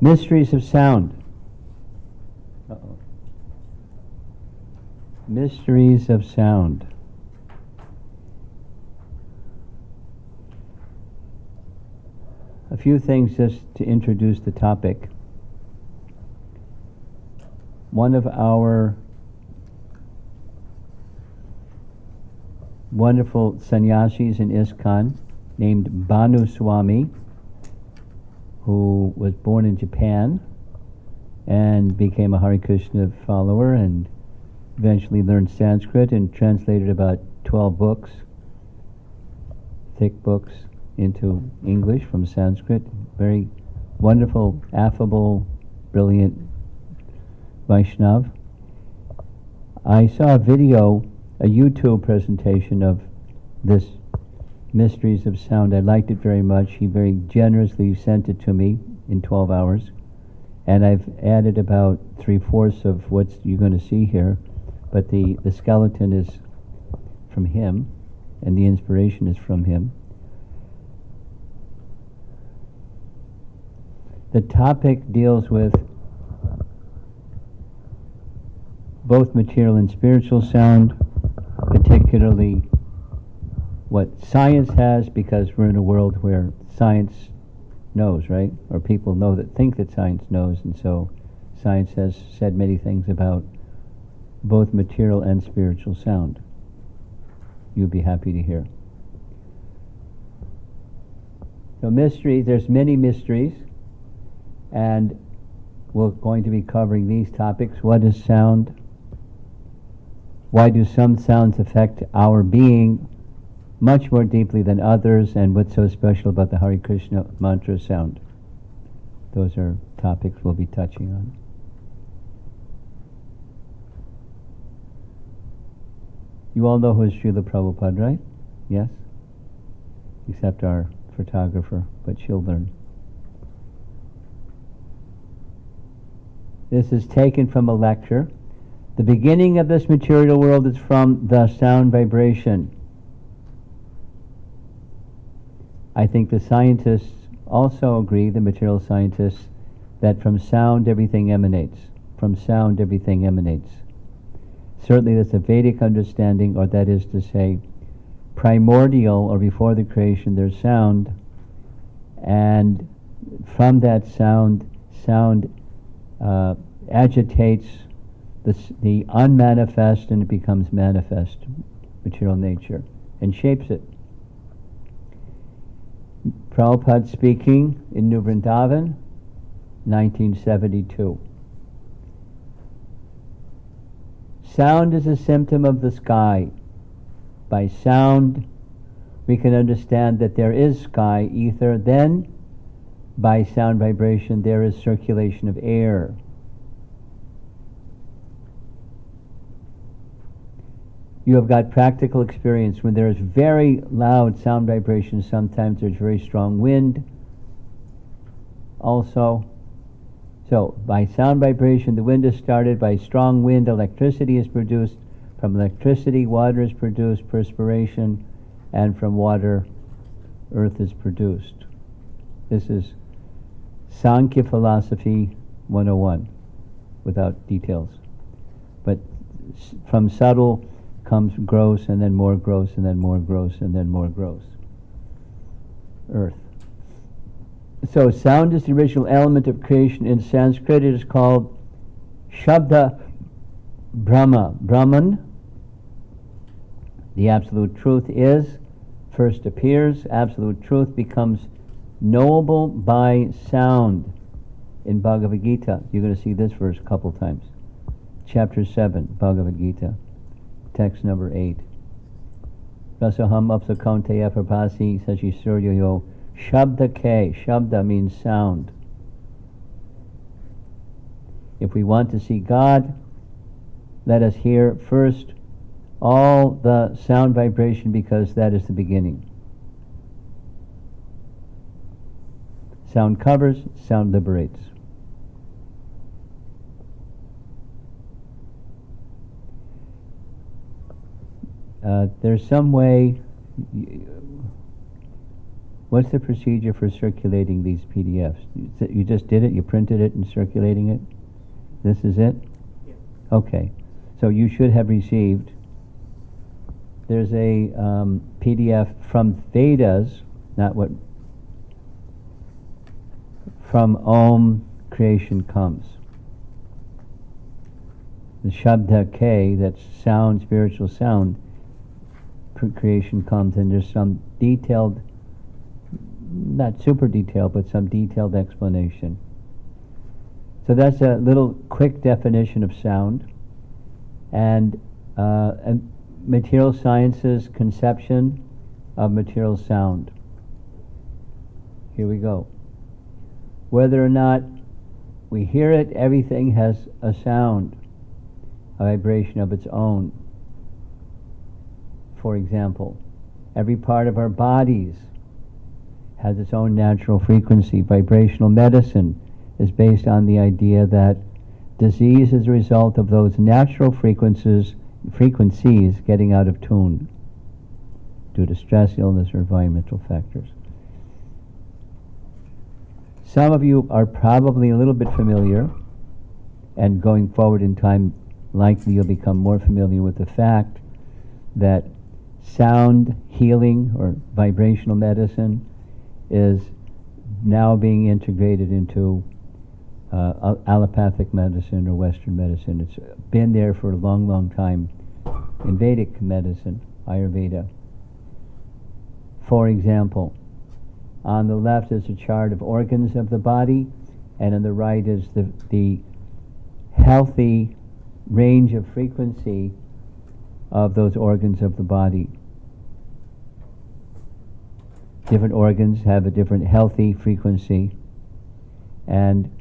Mysteries of sound. Uh-oh. Mysteries of sound. A few things just to introduce the topic. One of our wonderful sannyasis in ISKCON, named Bhanu Swami, who was born in Japan and became a Hare Krishna follower and eventually learned Sanskrit and translated about 12 books, thick books, into English from Sanskrit. Very wonderful, affable, brilliant Vaishnav. I saw a video, a YouTube presentation of this Mysteries of Sound. I liked it very much. He very generously sent it to me in 12 hours. And I've added about 3/4 of what you're going to see here. But the skeleton is from him, and the inspiration is from him. The topic deals with both material and spiritual sound, particularly what science has, because we're in a world where science knows, right? Or people think that science knows, and so science has said many things about both material and spiritual sound. You'll be happy to hear. So mystery, there's many mysteries, and we're going to be covering these topics. What is sound? Why do some sounds affect our being much more deeply than others, and what's so special about the Hare Krishna mantra sound? Those are topics we'll be touching on. You all know who is Srila Prabhupada, right? Yes? Except our photographer, but she'll learn. This is taken from a lecture. The beginning of this material world is from the sound vibration. I think the scientists also agree, the material scientists, that from sound everything emanates. From sound everything emanates. Certainly that's a Vedic understanding, or that is to say, primordial, or before the creation, there's sound, and from that sound agitates the unmanifest, and it becomes manifest, material nature, and shapes it. Prabhupada speaking in New Vrindavan, 1972. Sound is a symptom of the sky. By sound, we can understand that there is sky, ether. Then, by sound vibration, there is circulation of air. You have got practical experience. When there is very loud sound vibration, sometimes there's very strong wind also. So by sound vibration, the wind is started. By strong wind, electricity is produced. From electricity, water is produced, perspiration, and from water, earth is produced. This is Sankhya Philosophy 101, without details. But from subtle comes gross, and then more gross, and then more gross, and then more gross. Earth. So sound is the original element of creation. In Sanskrit it is called Shabda Brahma. Brahman, the absolute truth first appears. Absolute truth becomes knowable by sound. In Bhagavad Gita, you're going to see this verse a couple times. Chapter 7, Bhagavad Gita. Text number 8. Rasaham apsakonteya prabhasi sashi suryoyo shabda ke. Shabda means sound. If we want to see God, let us hear first all the sound vibration, because that is the beginning. Sound covers, sound liberates. There's some way What's the procedure for circulating these PDFs? You just did it? You printed it and circulating it? This is it? Yeah. Okay. So you should have received, there's a PDF from Vedas, not what, from Om creation comes. The Shabda K, that's sound, spiritual sound, creation comes, and there's some detailed, not super detailed, but some detailed explanation. So that's a little quick definition of sound. And material sciences conception of material sound. Here we go. Whether or not we hear it, everything has a sound, a vibration of its own. For example, every part of our bodies has its own natural frequency. Vibrational medicine is based on the idea that disease is a result of those natural frequencies getting out of tune due to stress, illness, or environmental factors. Some of you are probably a little bit familiar, and going forward in time, likely you'll become more familiar with the fact that sound healing or vibrational medicine is now being integrated into allopathic medicine or Western medicine. It's been there for a long, long time in Vedic medicine, Ayurveda. For example, on the left is a chart of organs of the body, and on the right is the healthy range of frequency of those organs of the body. Different organs have a different healthy frequency, and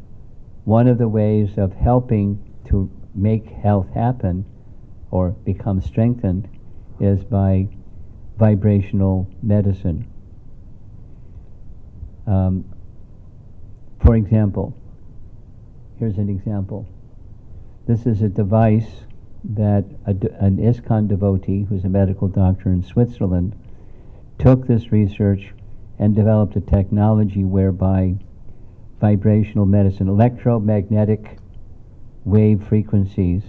one of the ways of helping to make health happen or become strengthened is by vibrational medicine. For example, here's an example. This is a device that an ISKCON devotee, who's a medical doctor in Switzerland, took this research and developed a technology whereby vibrational medicine, electromagnetic wave frequencies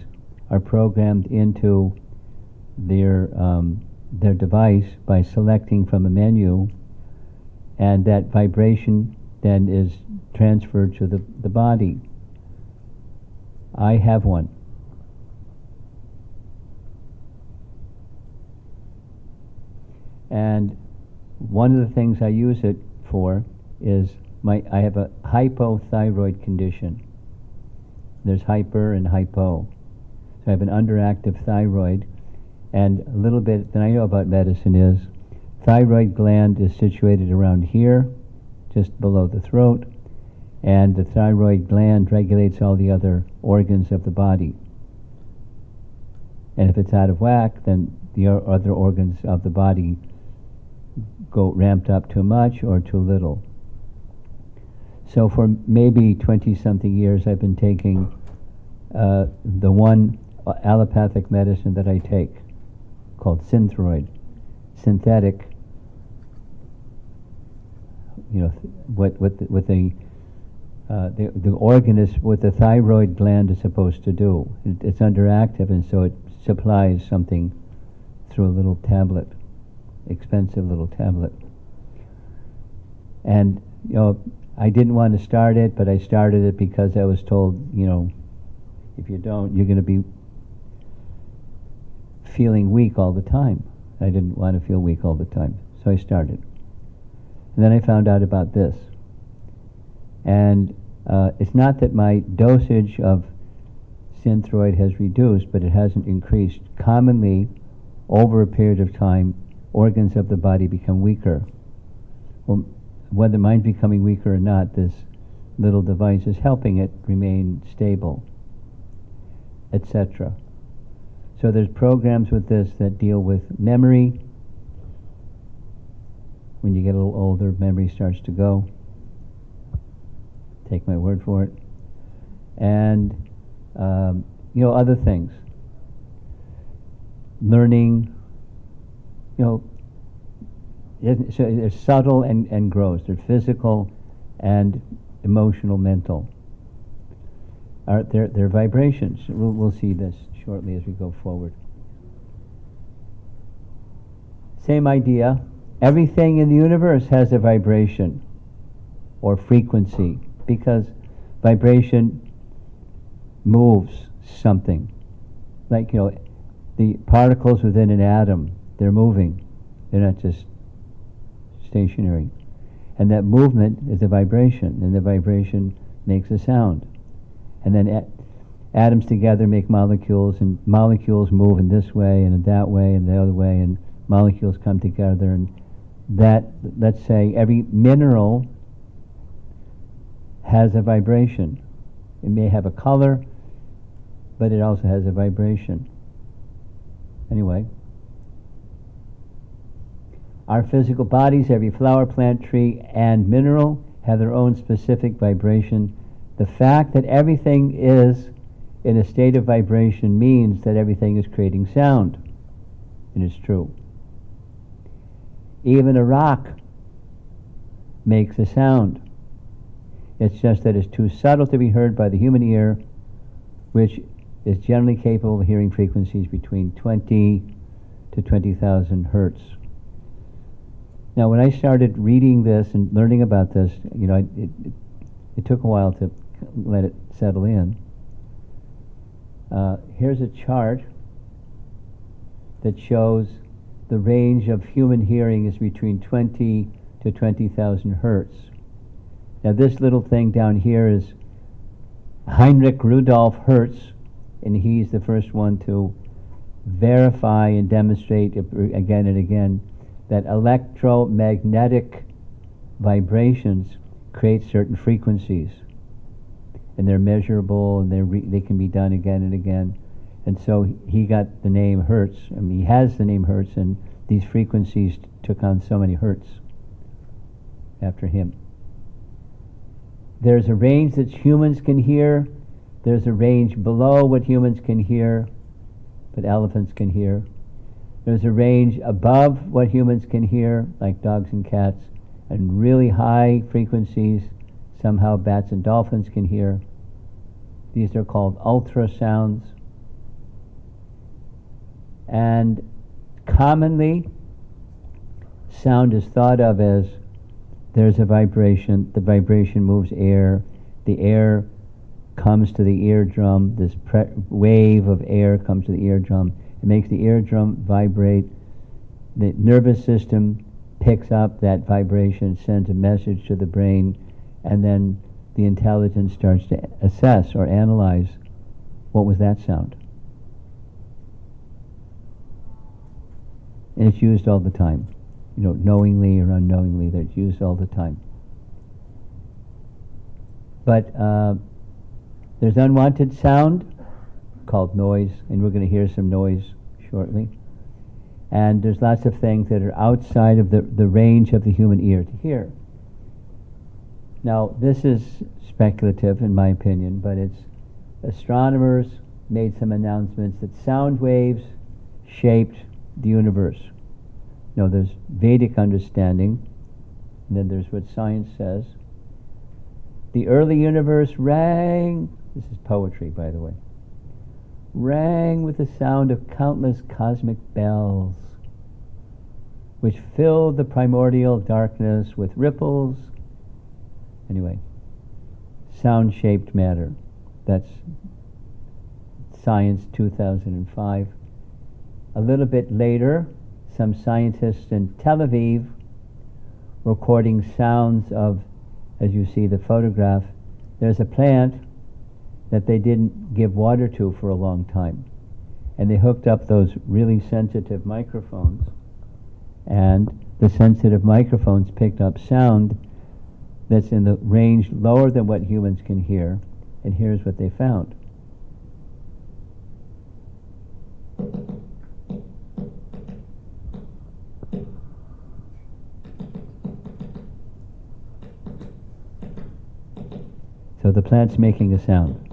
are programmed into their device by selecting from a menu, and that vibration then is transferred to the body. I have one. And one of the things I use it for is I have a hypothyroid condition. There's hyper and hypo. So I have an underactive thyroid, and a little bit that I know about medicine is thyroid gland is situated around here, just below the throat, and the thyroid gland regulates all the other organs of the body. And if it's out of whack, then the other organs of the body go ramped up too much or too little. So for maybe 20-something years, I've been taking the one allopathic medicine that I take, called Synthroid, synthetic. You know, what the organ is, what the thyroid gland is supposed to do. It's underactive, and so it supplies something through a little tablet, expensive little tablet. And you know, I didn't want to start it, but I started it because I was told, you know, if you don't, you're going to be feeling weak all the time. I didn't want to feel weak all the time, so I started. And then I found out about this. And it's not that my dosage of Synthroid has reduced, but it hasn't increased. Commonly, over a period of time, organs of the body become weaker. Well, whether mine's becoming weaker or not, this little device is helping it remain stable, etc. So there's programs with this that deal with memory. When you get a little older, memory starts to go. Take my word for it. And you know, other things. Learning, you know, So they're subtle and gross. They're physical and emotional, mental. They're vibrations. We'll see this shortly as we go forward. Same idea. Everything in the universe has a vibration or frequency, because vibration moves something. Like, the particles within an atom, they're moving. They're not just stationary. And that movement is a vibration, and the vibration makes a sound. And then atoms together make molecules, and molecules move in this way and in that way and the other way, and molecules come together. And that, let's say, every mineral has a vibration. It may have a color, but it also has a vibration. Anyway, our physical bodies, every flower, plant, tree, and mineral have their own specific vibration. The fact that everything is in a state of vibration means that everything is creating sound. And it's true. Even a rock makes a sound. It's just that it's too subtle to be heard by the human ear, which is generally capable of hearing frequencies between 20 to 20,000 hertz. Now, when I started reading this and learning about this, it took a while to let it settle in. Here's a chart that shows the range of human hearing is between 20 to 20,000 hertz. Now, this little thing down here is Heinrich Rudolf Hertz, and he's the first one to verify and demonstrate again and again that electromagnetic vibrations create certain frequencies, and they're measurable, and they can be done again and again. And so he got the name Hertz. I mean, he has the name Hertz, and these frequencies took on so many hertz after him. There's a range that humans can hear. There's a range below what humans can hear, but elephants can hear. There's a range above what humans can hear, like dogs and cats, and really high frequencies somehow bats and dolphins can hear. These are called ultrasounds. And commonly, sound is thought of as there's a vibration, the vibration moves air, the air comes to the eardrum, this wave of air comes to the eardrum, it makes the eardrum vibrate, the nervous system picks up that vibration, sends a message to the brain, and then the intelligence starts to assess or analyze, what was that sound? And it's used all the time. Knowingly or unknowingly, that it's used all the time. But there's unwanted sound called noise, and we're going to hear some noise shortly. And there's lots of things that are outside of the range of the human ear to hear. Now, this is speculative in my opinion, but astronomers made some announcements that sound waves shaped the universe. There's Vedic understanding, and then there's what science says. The early universe rang, this is poetry, by the way, rang with the sound of countless cosmic bells, which filled the primordial darkness with ripples. Anyway, sound-shaped matter. That's Science 2005. A little bit later, some scientists in Tel Aviv recording sounds of, as you see the photograph, there's a plant that they didn't give water to for a long time. And they hooked up those really sensitive microphones, and the sensitive microphones picked up sound that's in the range lower than what humans can hear, and here's what they found. So the plant's making a sound.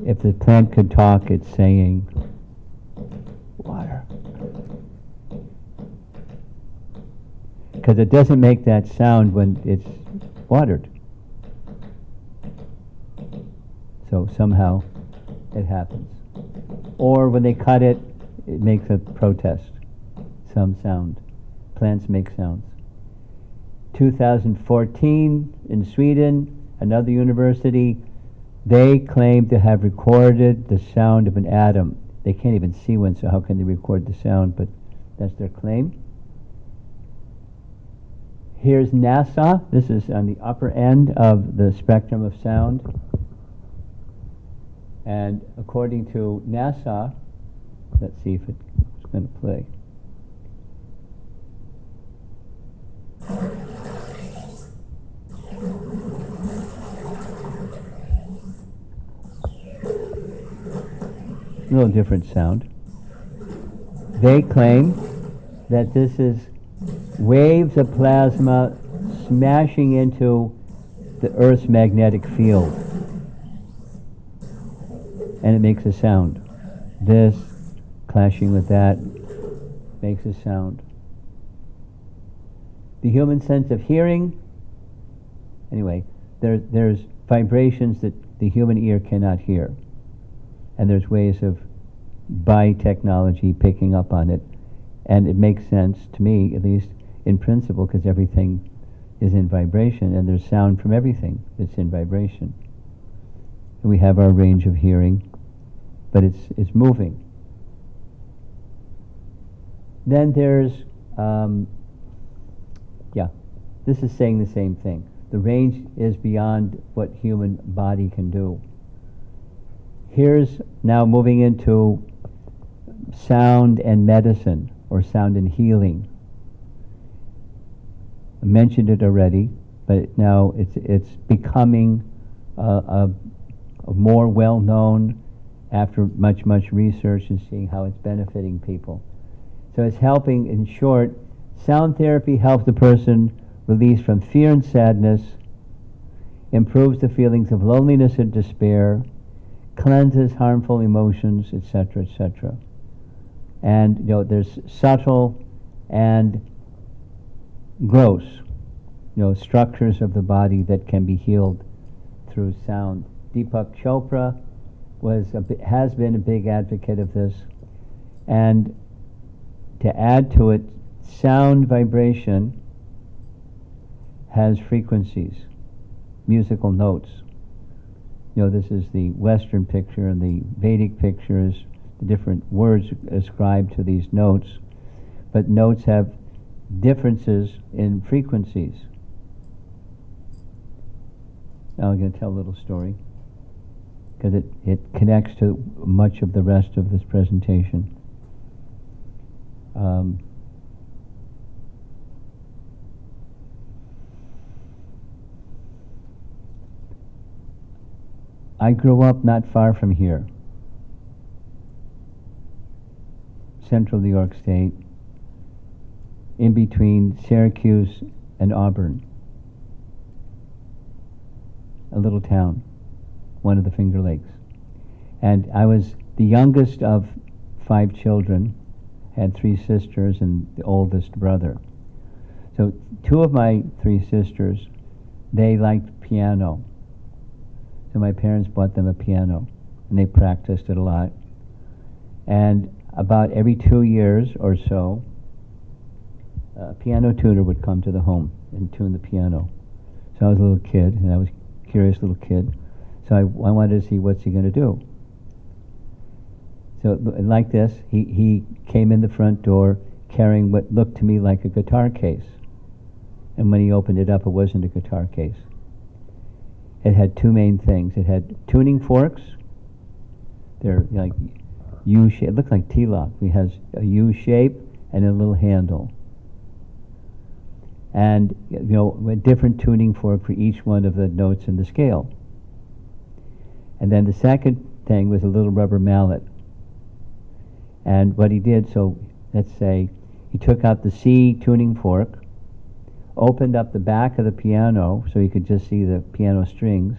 If the plant could talk, it's saying, water. because it doesn't make that sound when it's watered. So somehow it happens. Or when they cut it, it makes a protest, some sound. Plants make sounds. 2014 in Sweden, another university, they claim to have recorded the sound of an atom. They can't even see one, so how can they record the sound? But that's their claim. Here's NASA. This is on the upper end of the spectrum of sound. And according to NASA, let's see if it's going to play. A little different sound. They claim that this is waves of plasma smashing into the Earth's magnetic field. And it makes a sound. This clashing with that makes a sound. The human sense of hearing, anyway, there's vibrations that the human ear cannot hear. And there's ways of, by technology, picking up on it. And it makes sense, to me, at least in principle, because everything is in vibration, and there's sound from everything that's in vibration. And we have our range of hearing, but it's moving. Then there's, this is saying the same thing. The range is beyond what human body can do. Here's now moving into sound and medicine, or sound and healing. I mentioned it already, but now it's becoming a more well-known after much research and seeing how it's benefiting people. So it's helping, in short, sound therapy helps the person release from fear and sadness, improves the feelings of loneliness and despair, cleanses harmful emotions, etc., etc. And there's subtle and gross, structures of the body that can be healed through sound. Deepak Chopra has been a big advocate of this, and to add to it, sound vibration has frequencies, musical notes. This is the Western picture, and the Vedic picture is the different words ascribed to these notes, but notes have differences in frequencies. Now I'm going to tell a little story, because it connects to much of the rest of this presentation. I grew up not far from here, central New York State, in between Syracuse and Auburn, a little town, one of the Finger Lakes. And I was the youngest of 5 children, had 3 sisters and the oldest brother. So 2 of my 3 sisters, they liked piano. So my parents bought them a piano, and they practiced it a lot. And about every 2 years or so, a piano tuner would come to the home and tune the piano. So I was a little kid, and I was a curious little kid. So I wanted to see what's he going to do. So like this, he came in the front door carrying what looked to me like a guitar case. And when he opened it up, it wasn't a guitar case. It had 2 main things. It had tuning forks. They're like U-shape. It looked like T-lock. It has a U shape and a little handle. And a different tuning fork for each one of the notes in the scale. And then the second thing was a little rubber mallet. And what he did, so let's say he took out the C tuning fork, opened up the back of the piano so you could just see the piano strings,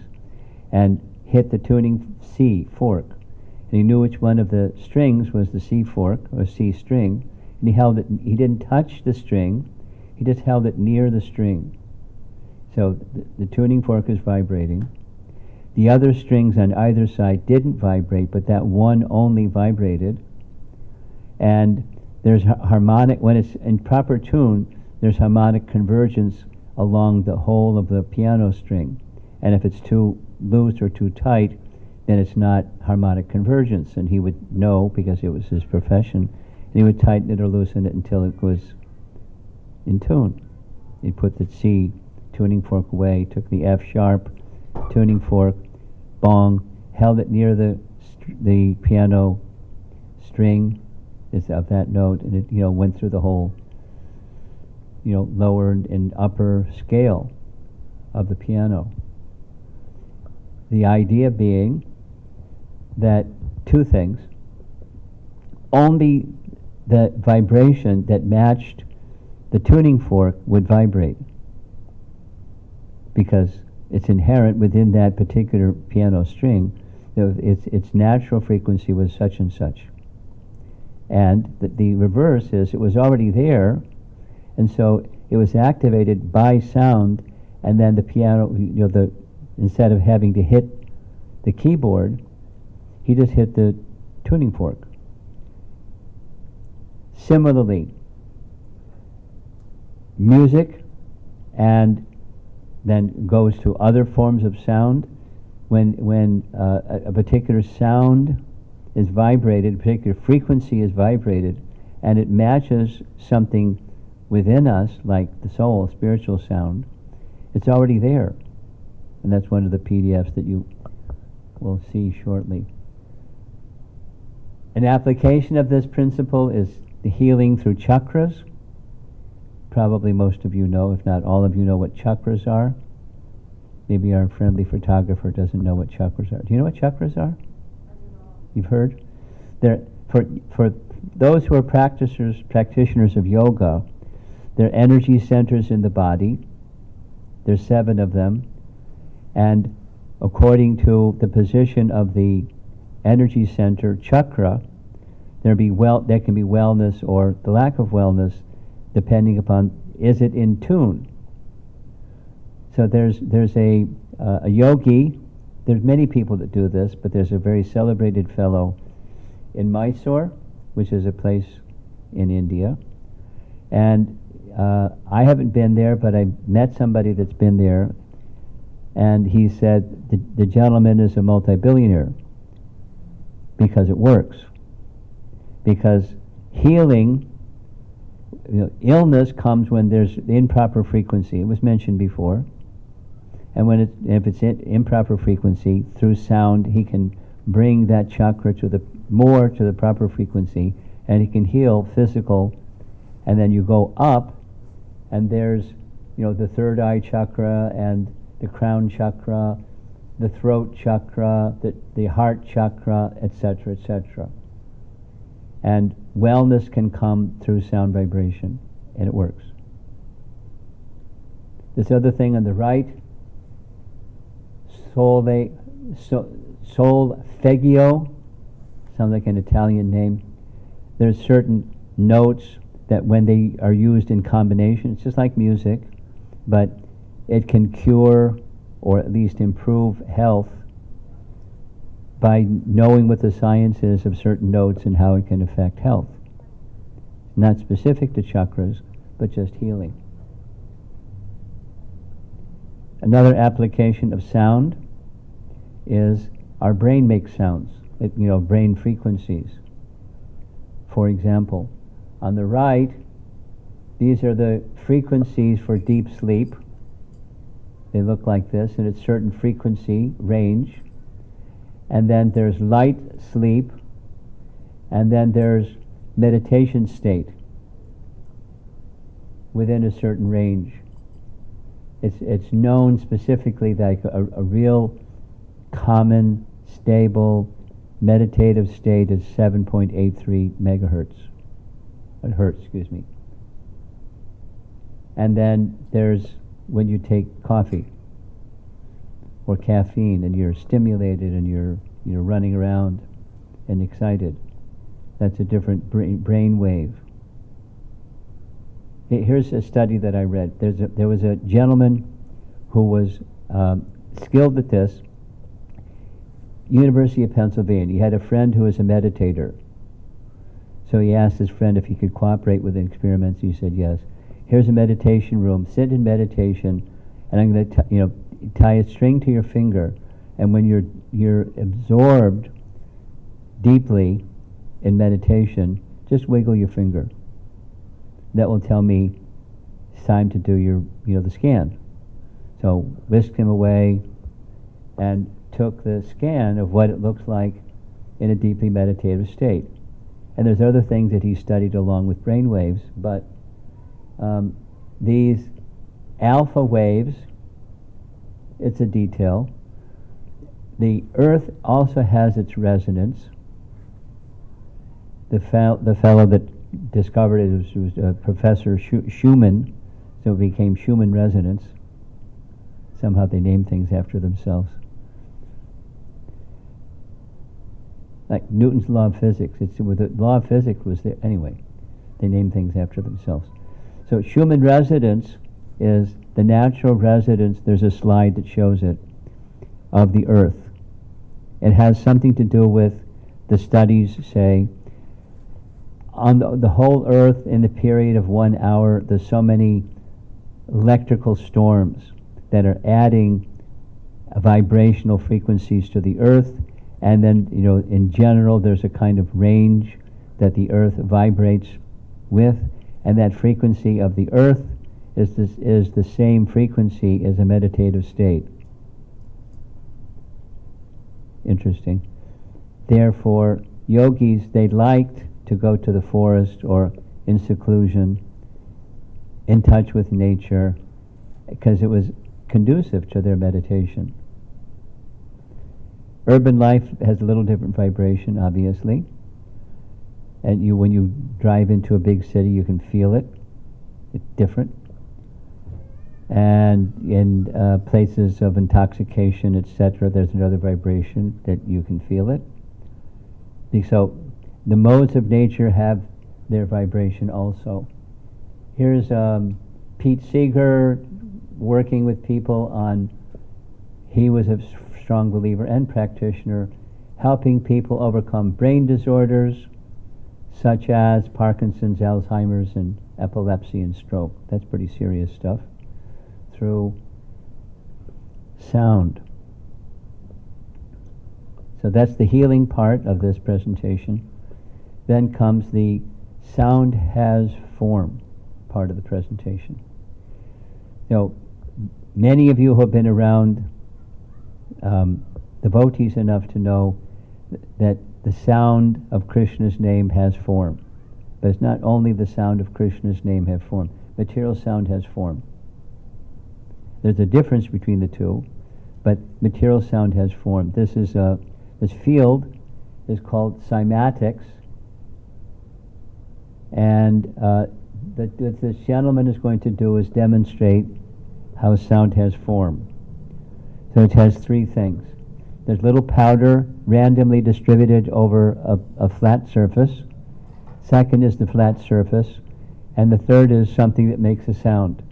and hit the tuning C fork. And he knew which one of the strings was the C fork, or C string, and he held it. He didn't touch the string. He just held it near the string. So the tuning fork is vibrating. The other strings on either side didn't vibrate, but that one only vibrated. And there's harmonic, when it's in proper tune, there's harmonic convergence along the whole of the piano string. And if it's too loose or too tight, then it's not harmonic convergence. And he would know, because it was his profession, and he would tighten it or loosen it until it was in tune. He'd put the C tuning fork away, took the F sharp tuning fork, bong, held it near the piano string is of that note, and it went through the whole lower and upper scale of the piano. The idea being that two things: only the vibration that matched the tuning fork would vibrate, because it's inherent within that particular piano string. Its natural frequency was such and such. And the reverse is, it was already there, and so it was activated by sound, and then the piano, instead of having to hit the keyboard, he just hit the tuning fork. Similarly, music, and then goes to other forms of sound. When a particular sound is vibrated, a particular frequency is vibrated, and it matches something within us, like the soul, spiritual sound, it's already there. And that's one of the PDFs that you will see shortly. An application of this principle is the healing through chakras. Probably most of you know, if not all of you know, what chakras are. Maybe our friendly photographer doesn't know what chakras are. Do you know what chakras are? You've heard? For those who are practitioners of yoga, they're energy centers in the body. There's 7 of them. And according to the position of the energy center, chakra, there can be wellness or the lack of wellness, depending upon, is it in tune? So there's a yogi. There's many people that do this, but there's a very celebrated fellow in Mysore, which is a place in India. And I haven't been there, but I met somebody that's been there, and he said the gentleman is a multi-billionaire because it works. Because healing, illness comes when there's improper frequency. It was mentioned before. And if it's improper frequency, through sound, he can bring that chakra to the proper frequency, and he can heal physical. And then you go up, and there's the third eye chakra, and the crown chakra, the throat chakra, the heart chakra, etc., etc. And wellness can come through sound vibration, and it works. This other thing on the right, solfeggio, sounds like an Italian name. There's certain notes that when they are used in combination, it's just like music, but it can cure or at least improve health by knowing what the science is of certain notes and how it can affect health. Not specific to chakras, but just healing. Another application of sound is our brain makes sounds, brain frequencies. For example, on the right, these are the frequencies for deep sleep. They look like this, and it's certain frequency range. And then there's light sleep, and then there's meditation state within a certain range. It's known specifically like a real common, stable, meditative state is 7.83 megahertz. Hertz, excuse me. And then there's when you take coffee or caffeine and you're stimulated and you're running around and excited. That's a different brain wave. Here's a study that I read. There was a gentleman who was skilled at this, University of Pennsylvania. He had a friend who was a meditator. So he asked his friend if he could cooperate with the experiments. He said yes. Here's a meditation room. Sit in meditation, and I'm going to tie a string to your finger, and when you're absorbed deeply in meditation, just wiggle your finger. That will tell me it's time to do the scan. So whisked him away and took the scan of what it looks like in a deeply meditative state. And there's other things that he studied along with brain waves, but these alpha waves, it's a detail. The earth also has its resonance. The fellow that discovered it was Professor Schumann, so it became Schumann resonance. Somehow they name things after themselves. Like Newton's law of physics. The law of physics was there anyway. They name things after themselves. So Schumann resonance is the natural resonance. There's a slide that shows it of the Earth. It has something to do with the studies say on the whole Earth in the period of 1 hour. There's so many electrical storms that are adding vibrational frequencies to the Earth. And then, in general, there's a kind of range that the Earth vibrates with, and that frequency of the Earth is the same frequency as a meditative state. Interesting. Therefore, yogis, they liked to go to the forest or in seclusion, in touch with nature, because it was conducive to their meditation. Urban life has a little different vibration, obviously. And when you drive into a big city, you can feel it. It's different. And in places of intoxication, etc., there's another vibration that you can feel it. So the modes of nature have their vibration also. Here's Pete Seeger working with people on, he was a strong believer and practitioner, helping people overcome brain disorders such as Parkinson's, Alzheimer's, and epilepsy and stroke. That's pretty serious stuff. Through sound. So that's the healing part of this presentation. Then comes the sound has form part of the presentation. Many of you who have been around devotees enough to know that the sound of Krishna's name has form. But it's not only the sound of Krishna's name have form. Material sound has form. There's a difference between the two, but material sound has form. This field is called cymatics, and what this gentleman is going to do is demonstrate how sound has form. So it has three things. There's little powder randomly distributed over a flat surface. Second is the flat surface. And the third is something that makes a sound.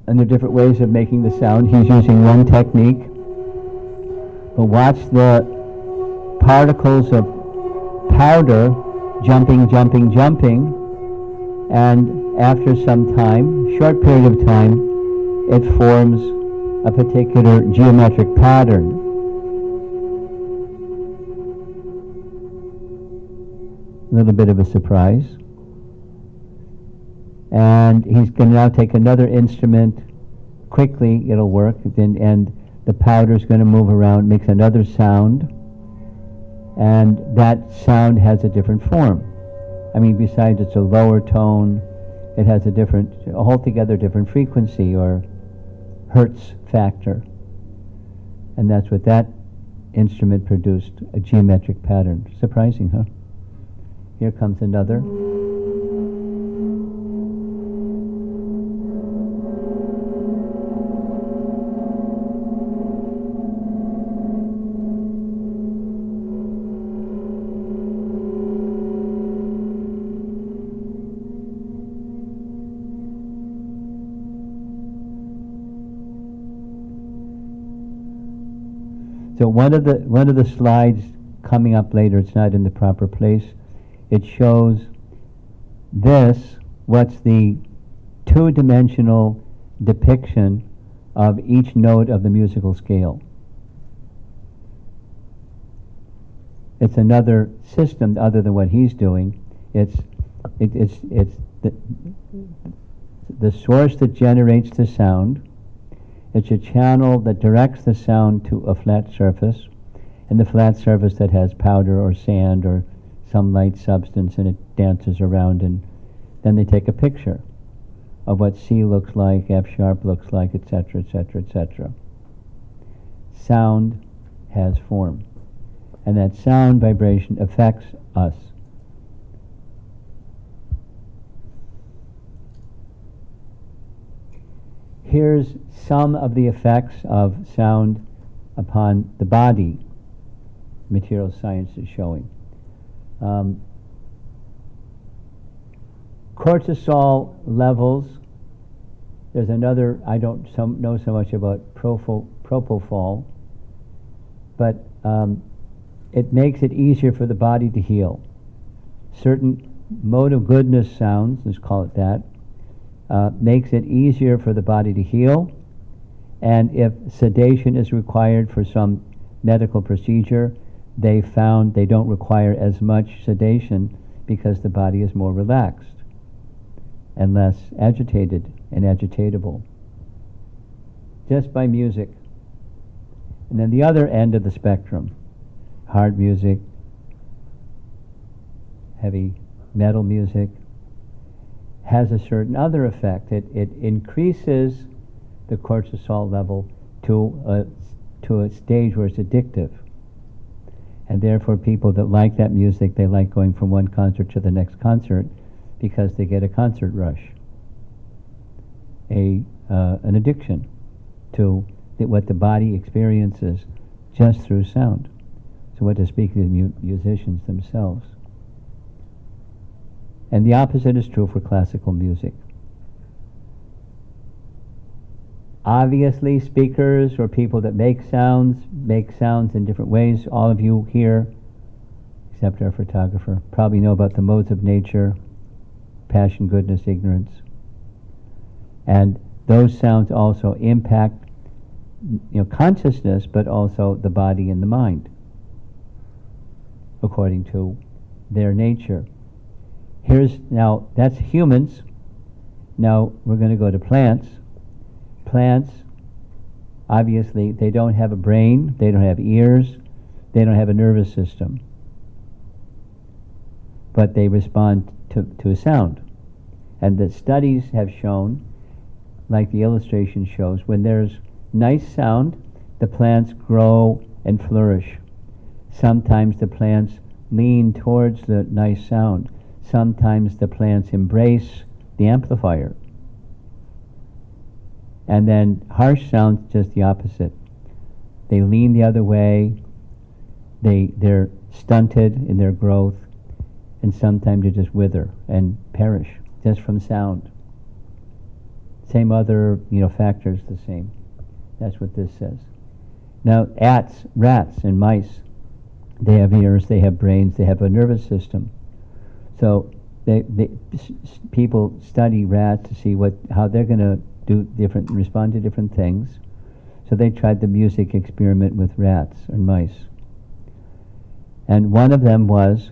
And there are different ways of making the sound. He's using one technique. But watch the particles of powder jumping, jumping, jumping. And after some time, short period of time, it forms a particular geometric pattern. A little bit of a surprise. And he's going to now take another instrument. Quickly, it'll work, and the powder's going to move around, makes another sound, and that sound has a different form. Besides it's a lower tone, it has a altogether different frequency or Hertz factor. And that's what that instrument produced, a geometric pattern. Surprising, huh? Here comes another. So one of the slides coming up later, it's not in the proper place, it shows this, what's the two-dimensional depiction of each note of the musical scale. It's another system other than what he's doing. It's the source that generates the sound. It's a channel that directs the sound to a flat surface, and the flat surface that has powder or sand or some light substance, and it dances around, and then they take a picture of what C looks like, F sharp looks like, etc., etc., etc. Sound has form, and that sound vibration affects us. Here's some of the effects of sound upon the body, material science is showing. Cortisol levels, there's another, I don't know so much about propofol, but it makes it easier for the body to heal. Certain mode of goodness sounds, let's call it that, makes it easier for the body to heal, and if sedation is required for some medical procedure, they found they don't require as much sedation because the body is more relaxed and less agitated and agitatable just by music. And then the other end of the spectrum, hard music, heavy metal music, has a certain other effect. It increases the cortisol level to a stage where it's addictive. And therefore people that like that music, they like going from one concert to the next concert because they get a concert rush, an addiction to what the body experiences just through sound. So what to speak of the musicians themselves. And the opposite is true for classical music. Obviously, speakers or people that make sounds in different ways. All of you here, except our photographer, probably know about the modes of nature, passion, goodness, ignorance. And those sounds also impact consciousness, but also the body and the mind, according to their nature. Now, that's humans. Now, we're going to go to plants. Plants, obviously, they don't have a brain, they don't have ears, they don't have a nervous system. But they respond to a sound. And the studies have shown, like the illustration shows, when there's nice sound, the plants grow and flourish. Sometimes the plants lean towards the nice sound. Sometimes the plants embrace the amplifier. And then harsh sounds, just the opposite. They lean the other way, they're stunted in their growth, and sometimes they just wither and perish just from sound. Same other factors the same. That's what this says. Now rats and mice, they have ears, they have brains, they have a nervous system. So people study rats to see how they're going to respond to different things. So they tried the music experiment with rats and mice. And one of them was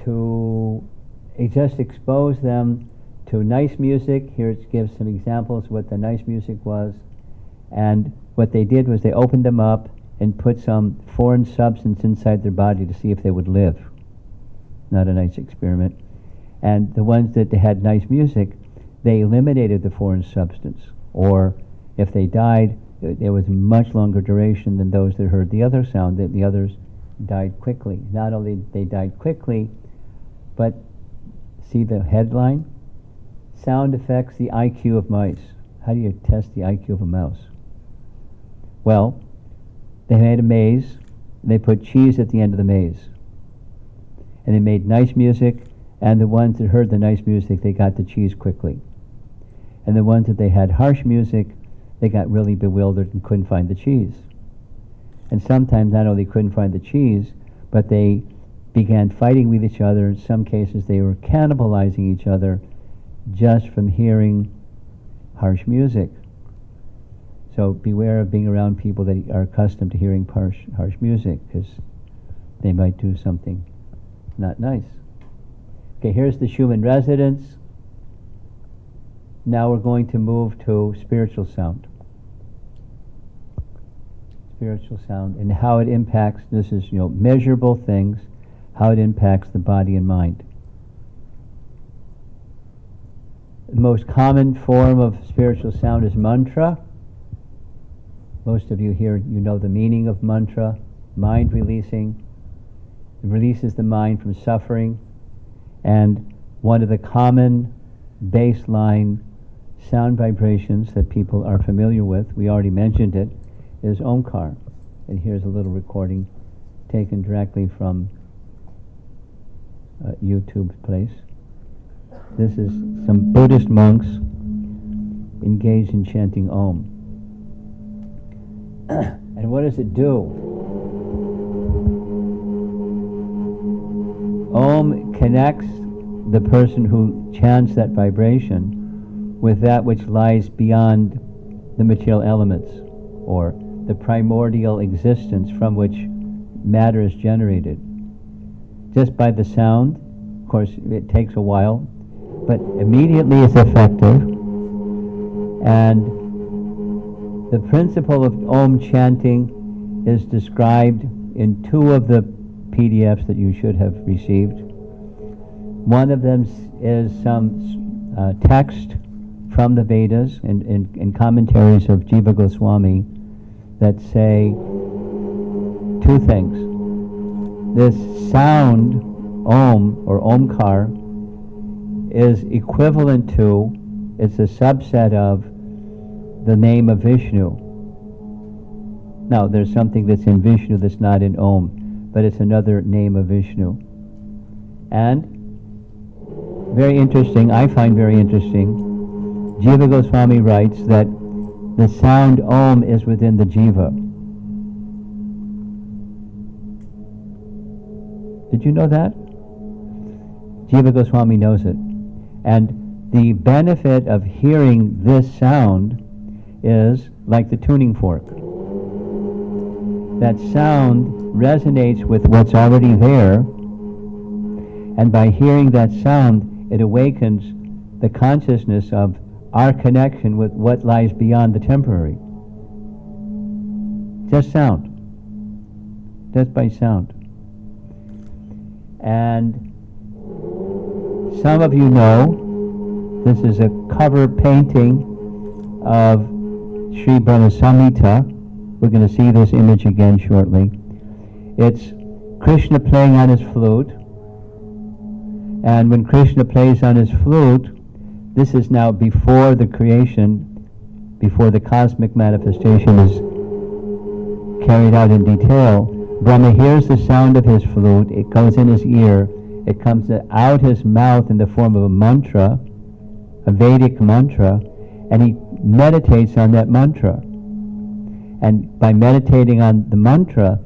to just expose them to nice music. Here it gives some examples of what the nice music was. And what they did was they opened them up and put some foreign substance inside their body to see if they would live. Not a nice experiment. And the ones that had nice music, they eliminated the foreign substance. Or if they died, there was much longer duration than those that heard the other sound, that the others died quickly. Not only they died quickly, but see the headline? Sound affects the IQ of mice. How do you test the IQ of a mouse? Well, they made a maze, and they put cheese at the end of the maze. And they made nice music, and the ones that heard the nice music, they got the cheese quickly. And the ones that they had harsh music, they got really bewildered and couldn't find the cheese. And sometimes not only couldn't find the cheese, but they began fighting with each other. In some cases, they were cannibalizing each other just from hearing harsh music. So beware of being around people that are accustomed to hearing harsh music, because they might do something not nice. Okay, here's the Schumann residence. Now we're going to move to spiritual sound. Spiritual sound and how it impacts, this is, measurable things, how it impacts the body and mind. The most common form of spiritual sound is mantra. Most of you here, you know the meaning of mantra, mind releasing. It releases the mind from suffering. And one of the common baseline sound vibrations that people are familiar with, we already mentioned it, is Omkar. And here's a little recording taken directly from YouTube place. This is some Buddhist monks engaged in chanting Om. And what does it do? Om connects the person who chants that vibration with that which lies beyond the material elements, or the primordial existence from which matter is generated. Just by the sound, of course it takes a while, but immediately it's effective. And the principle of Om chanting is described in two of the PDFs that you should have received. One of them is some text from the Vedas and commentaries of Jiva Goswami that say two things. This sound, Om or Omkar, is equivalent to, it's a subset of the name of Vishnu. Now, there's something that's in Vishnu that's not in Om, but it's another name of Vishnu. And very interesting, I find very interesting, Jiva Goswami writes that the sound Om is within the Jiva. Did you know that? Jiva Goswami knows it. And the benefit of hearing this sound is like the tuning fork. That sound resonates with what's already there, and by hearing that sound, it awakens the consciousness of our connection with what lies beyond the temporary. Just sound. Just by sound. And some of you know, this is a cover painting of Sri Brahma Samhita. We're going to see this image again shortly. It's Krishna playing on his flute. And when Krishna plays on his flute, this is now before the creation, before the cosmic manifestation is carried out in detail. Brahma hears the sound of his flute, it goes in his ear, it comes out his mouth in the form of a mantra, a Vedic mantra, and he meditates on that mantra. And by meditating on the mantra,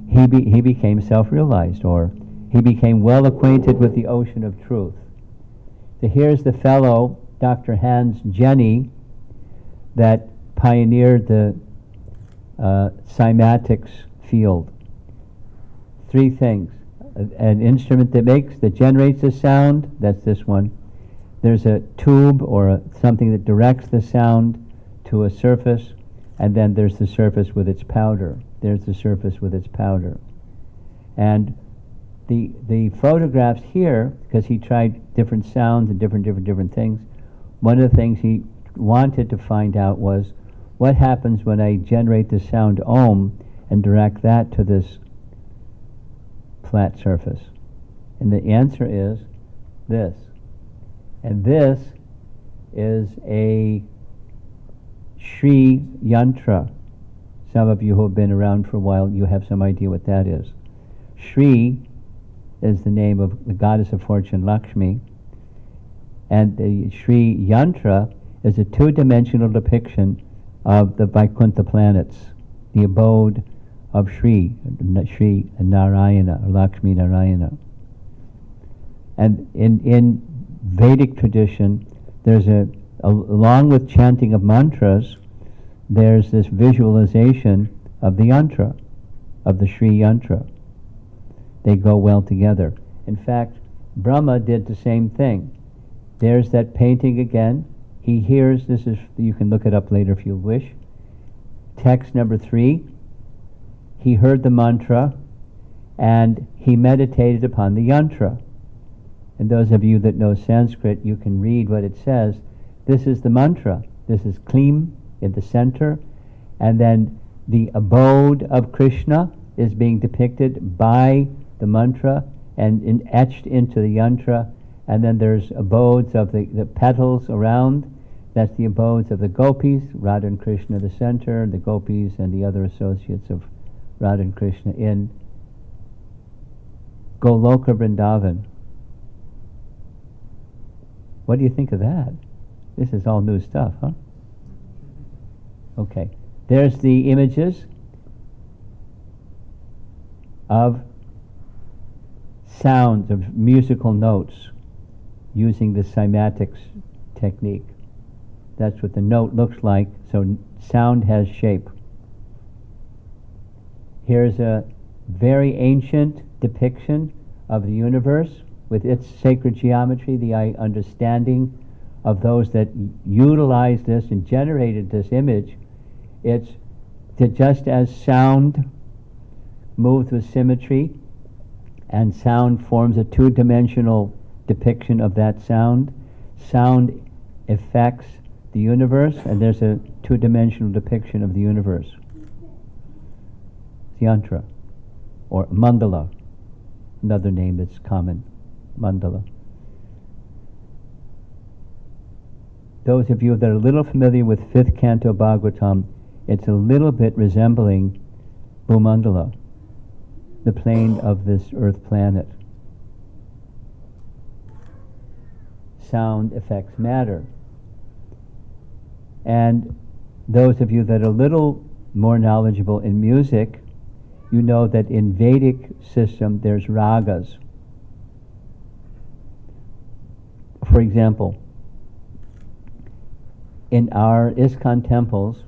he became self-realized, or he became well acquainted with the ocean of truth. So here's the fellow, Dr. Hans Jenny, that pioneered the cymatics field. Three things. An instrument that generates the sound, that's this one. There's a tube or something that directs the sound to a surface, and then there's the surface with its powder. There's the surface with its powder. And the photographs here, because he tried different sounds and different things, one of the things he wanted to find out was what happens when I generate the sound Om and direct that to this flat surface. And the answer is this. And this is a Shri Yantra. Some of you who have been around for a while, you have some idea what that is. Shri is the name of the goddess of fortune, Lakshmi. And the Shri Yantra is a two-dimensional depiction of the Vaikuntha planets, the abode of Sri Narayana, or Lakshmi Narayana. And in Vedic tradition, there's along with chanting of mantras, there's this visualization of the yantra, of the Sri yantra. They go well together. In fact, Brahma did the same thing. There's that painting again. He hears, you can look it up later if you wish. Text number 3. He heard the mantra and he meditated upon the yantra. And those of you that know Sanskrit, you can read what it says. This is the mantra. This is Klim in the center. And then the abode of Krishna is being depicted by the mantra and etched into the yantra. And then there's abodes of the petals around. That's the abodes of the gopis, Radha and Krishna the center, the gopis and the other associates of Radha and Krishna in Goloka Vrindavan. What do you think of that? This is all new stuff, huh? Okay. There's the images of sounds, of musical notes, using the cymatics technique. That's what the note looks like, so sound has shape. Here's a very ancient depiction of the universe with its sacred geometry, the understanding of those that utilized this and generated this image. It's that just as sound moves with symmetry and sound forms a two-dimensional depiction of that sound, sound affects the universe, and there's a two-dimensional depiction of the universe. Yantra, or mandala, another name that's common, mandala. Those of you that are a little familiar with 5th Canto Bhagavatam, it's a little bit resembling Bhumandala, the plane of this earth planet. Sound affects matter. And those of you that are a little more knowledgeable in music, you know that in Vedic system there's ragas. For example, in our ISKCON temples,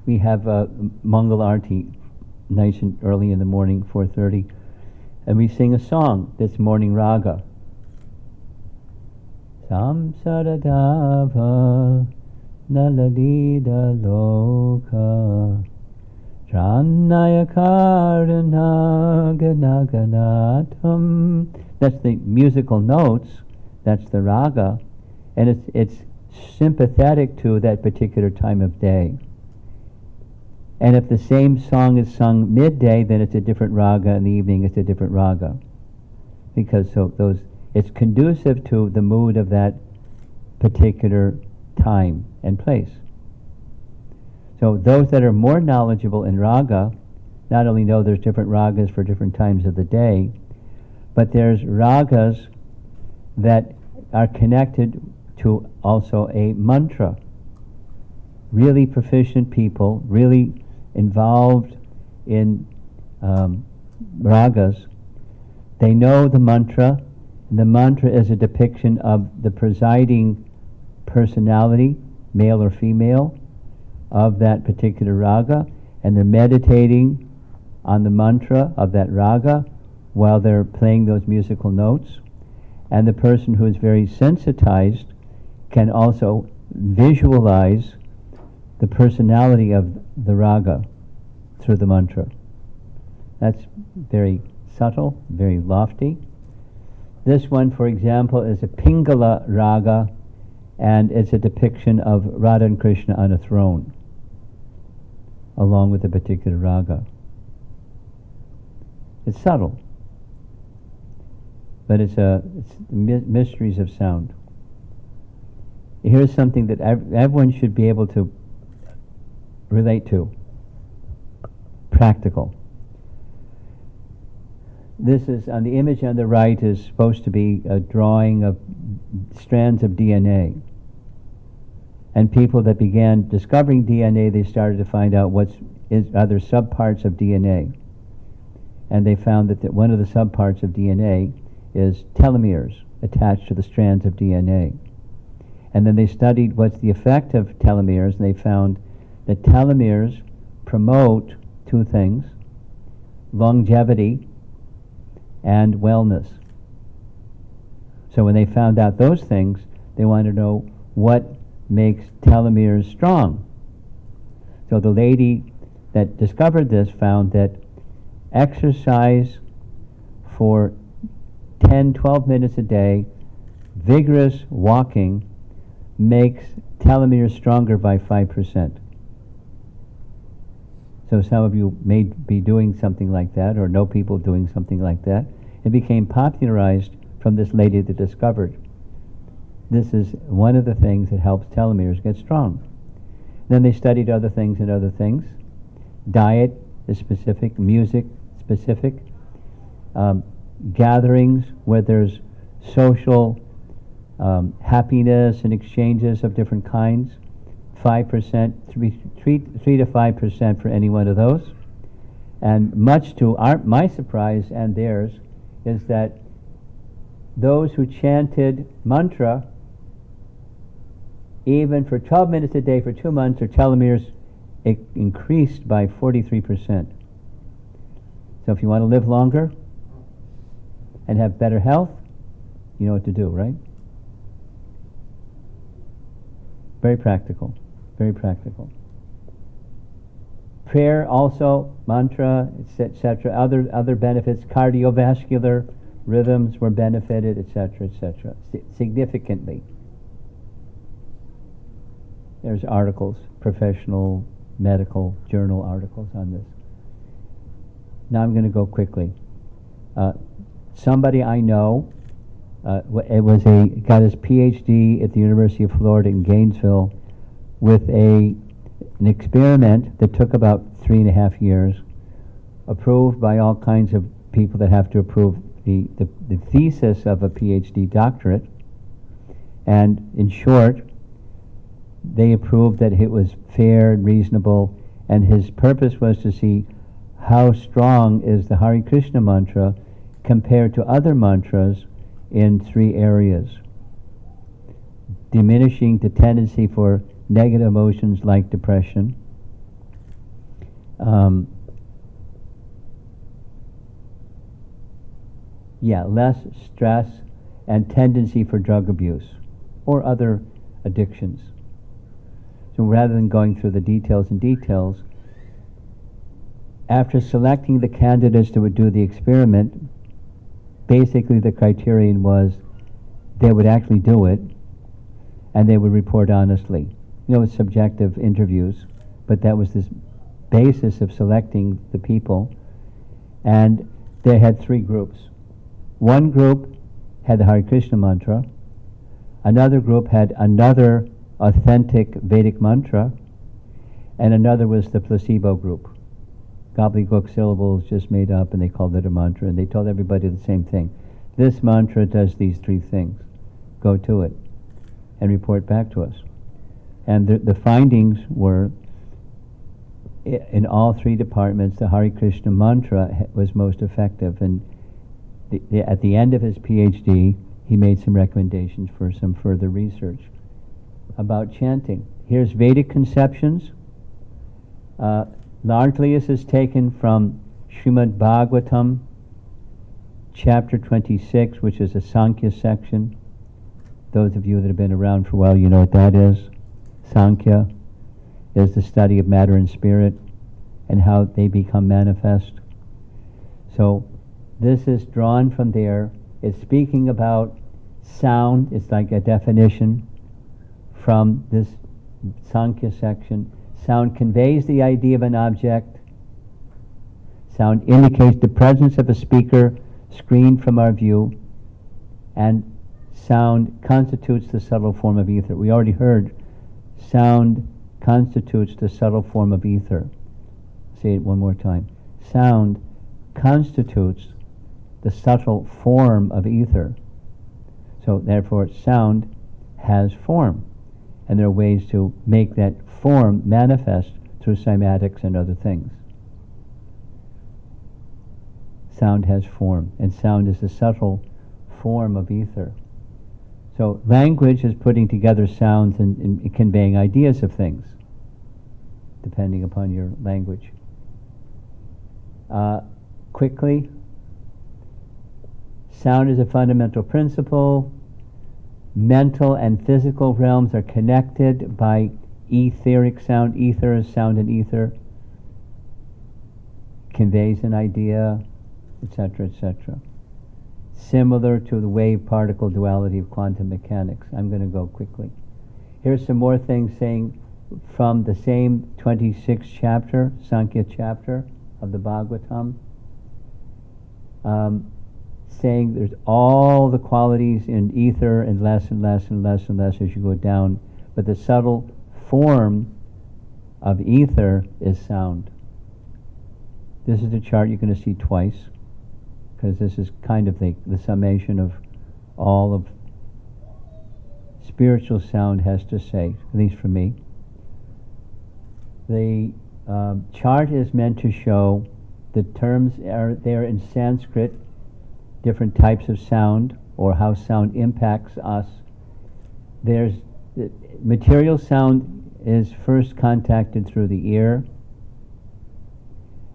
we have a Mangal Arti, nice and early in the morning, 4:30, and we sing a song that's morning raga. Samsaradava Nalalida Loka Trannayakarana Ganaganatam. That's the musical notes, that's the raga, and it's sympathetic to that particular time of day. And if the same song is sung midday, then it's a different raga, in the evening it's a different raga. Because it's conducive to the mood of that particular time and place. So those that are more knowledgeable in raga not only know there's different ragas for different times of the day, but there's ragas that are connected to also a mantra. Really proficient people, really involved in ragas, they know the mantra. The mantra is a depiction of the presiding personality, male or female, of that particular raga, and they're meditating on the mantra of that raga while they're playing those musical notes. And the person who is very sensitized can also visualize the personality of the raga through the mantra. That's very subtle, very lofty. This one, for example, is a Pingala raga, and it's a depiction of Radha and Krishna on a throne, along with a particular raga. It's subtle, but it's mysteries of sound. Here's something that everyone should be able to relate to. Practical. This is, on the image on the right, is supposed to be a drawing of strands of DNA. And people that began discovering DNA, they started to find out what's are there subparts of DNA. And they found that one of the subparts of DNA is telomeres attached to the strands of DNA. And then they studied what's the effect of telomeres, and they found that telomeres promote two things: longevity and wellness. So when they found out those things, they wanted to know what makes telomeres strong. So the lady that discovered this found that exercise for 10, 12 minutes a day, vigorous walking, makes telomeres stronger by 5%. So some of you may be doing something like that, or know people doing something like that. It became popularized from this lady that discovered this is one of the things that helps telomeres get strong. Then they studied other things and other things. Diet is specific, music specific, gatherings where there's social happiness and exchanges of different kinds, 5%, 3 to 5% for any one of those. And much to my surprise and theirs is that those who chanted mantra, even for 12 minutes a day for 2 months, their telomeres increased by 43%. So if you want to live longer and have better health, you know what to do, right? Very practical, very practical. Prayer also, mantra, etc. Other benefits, cardiovascular rhythms were benefited, etc., significantly. There's articles, professional, medical journal articles on this. Now I'm going to go quickly. Somebody I know got his PhD at the University of Florida in Gainesville with an experiment that took about 3.5 years, approved by all kinds of people that have to approve the thesis of a PhD doctorate. And in short, they approved that it was fair and reasonable, and his purpose was to see how strong is the Hare Krishna mantra compared to other mantras in 3 areas: diminishing the tendency for negative emotions like depression, less stress and tendency for drug abuse or other addictions. So rather than going through the details, after selecting the candidates that would do the experiment, basically the criterion was they would actually do it and they would report honestly. You know, it's subjective interviews, but that was this basis of selecting the people. And they had 3 groups. One group had the Hare Krishna mantra, another group had another authentic Vedic mantra, and another was the placebo group. Gobbledygook syllables just made up, and they called it a mantra, and they told everybody the same thing. This mantra does these 3 things. Go to it and report back to us. And the findings were, in all 3 departments, the Hare Krishna mantra was most effective. And at the end of his PhD, he made some recommendations for some further research about chanting. Here's Vedic conceptions. Largely this is taken from Srimad Bhagavatam, chapter 26, which is a Sankhya section. Those of you that have been around for a while, you know what that is. Sankhya is the study of matter and spirit and how they become manifest. So this is drawn from there. It's speaking about sound. It's like a definition from this Sankhya section. Sound conveys the idea of an object. Sound indicates the presence of a speaker screened from our view. And sound constitutes the subtle form of ether. We already heard sound constitutes the subtle form of ether. Say it one more time. Sound constitutes the subtle form of ether. So therefore sound has form. And there are ways to make that form manifest through cymatics and other things. Sound has form, and sound is a subtle form of ether. So language is putting together sounds and conveying ideas of things, depending upon your language. Quickly, sound is a fundamental principle. Mental and physical realms are connected by etheric sound. Ether is sound, and ether conveys an idea, etc., etc. Similar to the wave-particle duality of quantum mechanics. I'm going to go quickly. Here's some more things saying from the same 26th chapter, Sankhya chapter of the Bhagavatam, saying there's all the qualities in ether and less and less and less and less as you go down, but the subtle form of ether is sound. This is a chart you're going to see twice, because this is kind of the summation of all of spiritual sound has to say, at least for me. The chart is meant to show the terms are there in Sanskrit, different types of sound, or how sound impacts us. There's material sound is first contacted through the ear,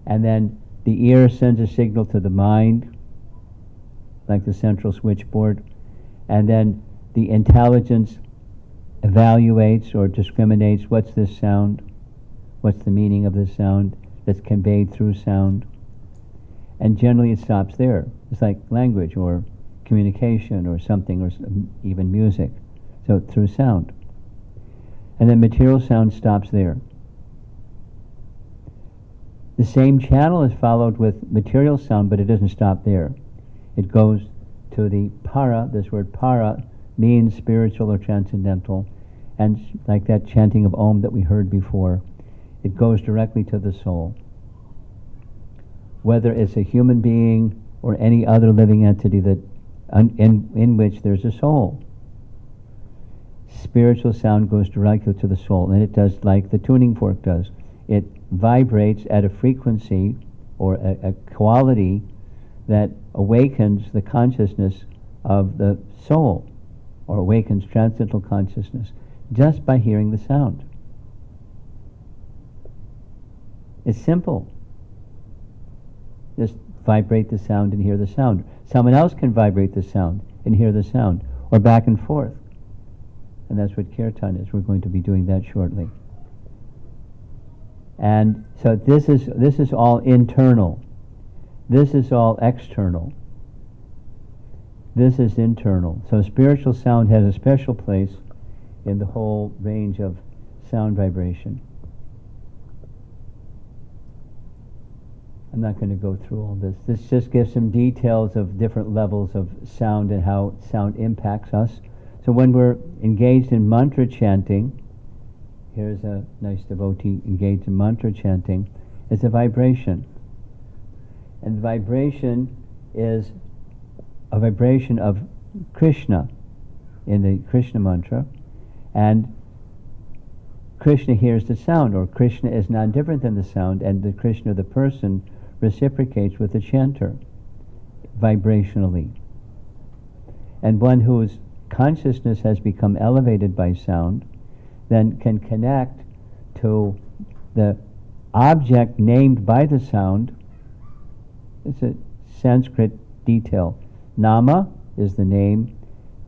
and then the ear sends a signal to the mind, like the central switchboard, and then the intelligence evaluates or discriminates what's this sound, what's the meaning of this sound that's conveyed through sound, and generally it stops there. It's like language or communication or something, or even music, so through sound. And then material sound stops there. The same channel is followed with material sound, but it doesn't stop there. It goes to the para. This word para means spiritual or transcendental, and like that chanting of Om that we heard before, it goes directly to the soul. Whether it's a human being or any other living entity that in which there's a soul, spiritual sound goes directly to the soul, and it does like the tuning fork does. It vibrates at a frequency or a quality that awakens the consciousness of the soul, or awakens transcendental consciousness, just by hearing the sound. It's simple. Just vibrate the sound and hear the sound. Someone else can vibrate the sound and hear the sound, or back and forth. And that's what kirtan is. We're going to be doing that shortly. And so this is all internal. This is all external. This is internal. So spiritual sound has a special place in the whole range of sound vibration. I'm not going to go through all this. This just gives some details of different levels of sound and how sound impacts us. So when we're engaged in mantra chanting, here's a nice devotee engaged in mantra chanting, it's a vibration. And the vibration is a vibration of Krishna in the Krishna mantra, and Krishna hears the sound, or Krishna is non-different than the sound, and the Krishna, the person, reciprocates with the chanter vibrationally. And one whose consciousness has become elevated by sound then can connect to the object named by the sound. It's a Sanskrit detail. Nama is the name,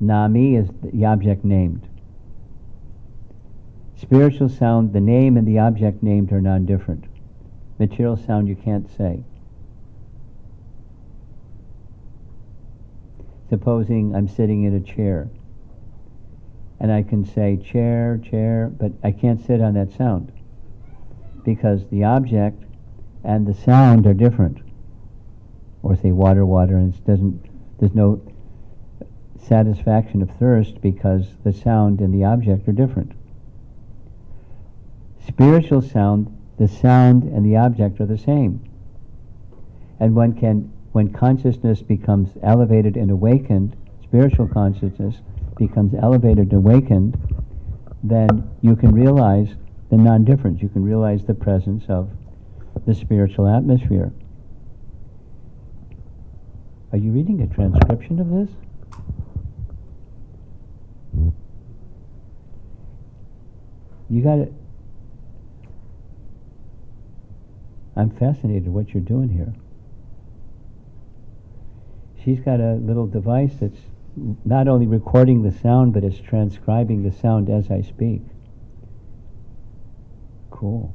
Nami is the object named. Spiritual sound, the name and the object named are non-different. Material sound you can't say. Supposing I'm sitting in a chair, and I can say chair, chair, but I can't sit on that sound, because the object and the sound are different. Or say water, water, and there's no satisfaction of thirst because the sound and the object are different. Spiritual sound, the sound and the object are the same. And one can, when consciousness becomes elevated and awakened, spiritual consciousness becomes elevated and awakened, then you can realize the non-difference. You can realize the presence of the spiritual atmosphere. Are you reading a transcription of this? You got it. I'm fascinated what you're doing here. She's got a little device that's not only recording the sound, but it's transcribing the sound as I speak. Cool.